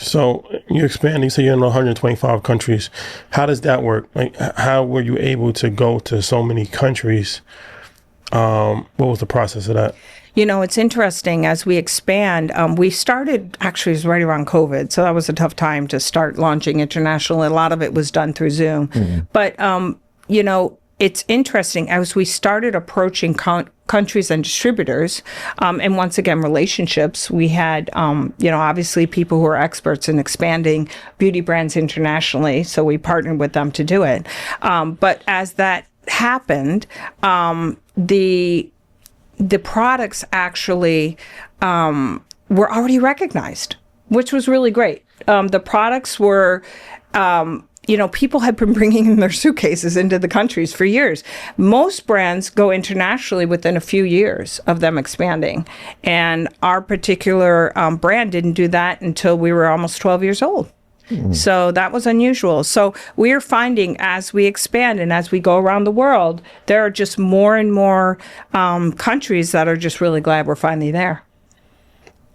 So you're expanding, so you're in 125 countries. How does that work? Like, how were you able to go to so many countries? What was the process of that? You know, it's interesting as we expand. We started, actually, it was right around COVID, so that was a tough time to start launching international. A lot of it was done through Zoom. But, you know, it's interesting as we started approaching countries and distributors, and once again, relationships. We had, you know, obviously people who are experts in expanding beauty brands internationally, so we partnered with them to do it. But as that happened, the products actually were already recognized, which was really great. The products were, you know, people had been bringing in their suitcases into the countries for years. Most brands go internationally within a few years of them expanding. And our particular brand didn't do that until we were almost 12 years old. So that was unusual. So we are finding as we expand and as we go around the world, there are just more and more countries that are just really glad we're finally there.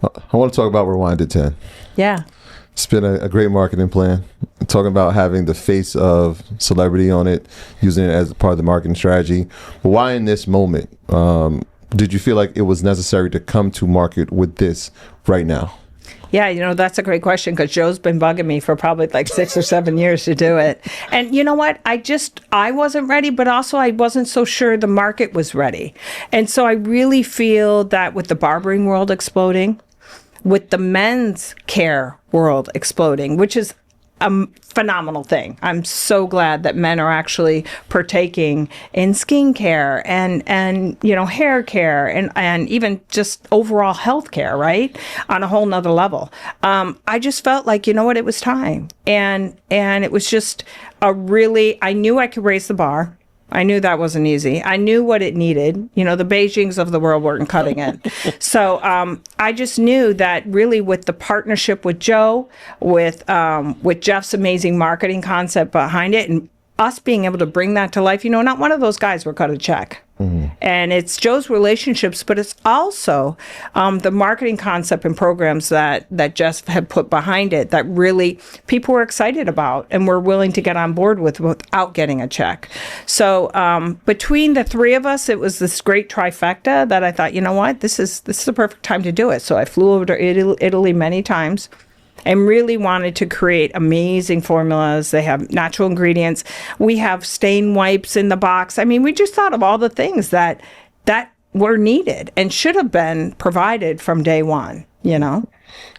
I want to talk about Rewind to 10. Yeah. It's been a great marketing plan. Talking about having the face of celebrity on it, using it as part of the marketing strategy. But why in this moment did you feel like it was necessary to come to market with this right now? Yeah, you know, that's a great question because Joe's been bugging me for probably like 6 or 7 years to do it. And you know what? I wasn't ready, but also I wasn't so sure the market was ready. And so I really feel that with the barbering world exploding, with the men's care world exploding, which is a phenomenal thing. I'm so glad that men are actually partaking in skincare and you know, hair care and even just overall health care, right? On a whole nother level. I just felt like, you know what, it was time. And it was just I knew I could raise the bar. I knew that wasn't easy. I knew what it needed. You know, the Beijings of the world weren't cutting it. So I just knew that really with the partnership with Joe, with Jeff's amazing marketing concept behind it, and us being able to bring that to life, you know, not one of those guys would cut a check. And it's Joe's relationships, but it's also the marketing concept and programs that Jeff had put behind it that really people were excited about and were willing to get on board with without getting a check. So between the three of us, it was this great trifecta that I thought, you know what, this is the perfect time to do it. So I flew over to Italy many times and really wanted to create amazing formulas. They have natural ingredients. We have stain wipes in the box. I mean, we just thought of all the things that were needed and should have been provided from day one, you know?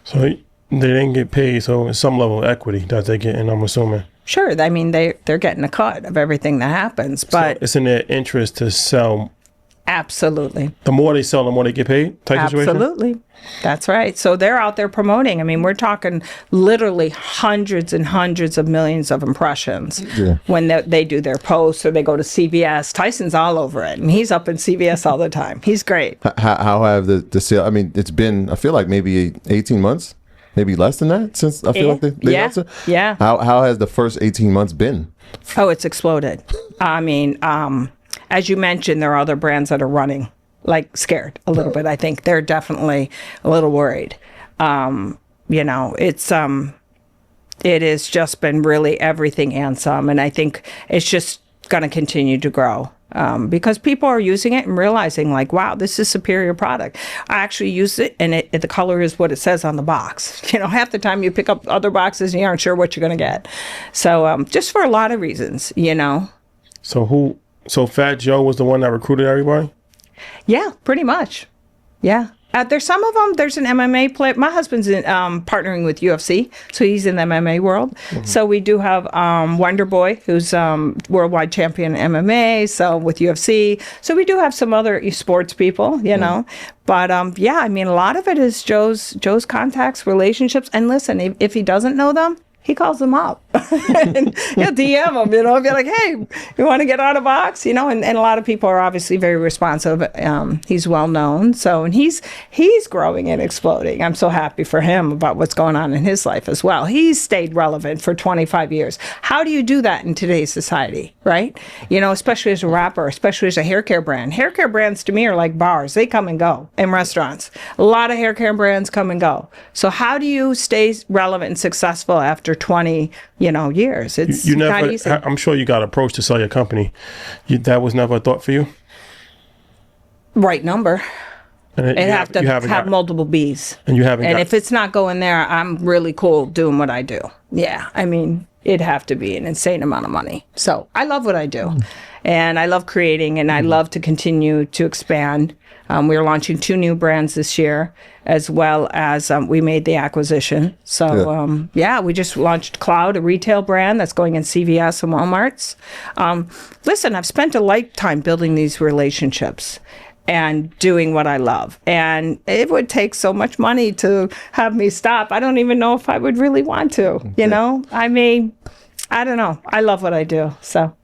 So they didn't get paid, so it's some level of equity that they get, and I'm assuming. Sure. I mean, they're getting a cut of everything that happens, but... So it's in their interest to sell. Absolutely. The more they sell, the more they get paid type situation? Absolutely. That's right. So they're out there promoting. I mean, we're talking literally hundreds and hundreds of millions of impressions when they do their posts or they go to CVS. Tyson's all over it, and he's up in CVS all the time. He's great. How have the sale, I mean, it's been, I feel like maybe 18 months, maybe less than that since I feel like they announced it? Yeah. How has the first 18 months been? Oh, it's exploded. I mean, as you mentioned, there are other brands that are running like scared a little bit. I think they're definitely a little worried. You know, it has just been really everything and some, and I think it's just going to continue to grow because people are using it and realizing like, wow, this is superior product. I actually use it, and the color is what it says on the box. You know, half the time you pick up other boxes and you aren't sure what you're going to get. So just for a lot of reasons, you know. So Fat Joe was the one that recruited everybody? Yeah, pretty much. Yeah. There's some of them. There's an MMA player. My husband's partnering with UFC, so he's in the MMA world. So we do have Wonder Boy, who's worldwide champion in MMA, so with UFC. So we do have some other sports people, you know. But yeah, I mean, a lot of it is Joe's contacts, relationships. And listen, if he doesn't know them, he calls them up. And he'll DM them, you know, be like, hey, you want to get out of box? You know, and a lot of people are obviously very responsive. He's well known. So, and he's growing and exploding. I'm so happy for him about what's going on in his life as well. He's stayed relevant for 25 years. How do you do that in today's society, right? You know, especially as a rapper, especially as a hair care brand. Hair care brands to me are like bars. They come and go in restaurants. A lot of hair care brands come and go. So how do you stay relevant and successful after 20, years? It's You not never. easy. I'm sure you got approached to sell your company. That was never a thought for you. Right number. And It have to have got, multiple Bs. And you haven't. And got, if it's not going there, I'm really cool doing what I do. Yeah, I mean, it'd have to be an insane amount of money. So I love what I do. And I love creating, and I love to continue to expand. We're launching 2 new brands this year, as well as we made the acquisition. So, we just launched Cloud, a retail brand that's going in CVS and Walmarts. Listen, I've spent a lifetime building these relationships and doing what I love. And it would take so much money to have me stop. I don't even know if I would really want to, you know? I mean, I don't know. I love what I do, so.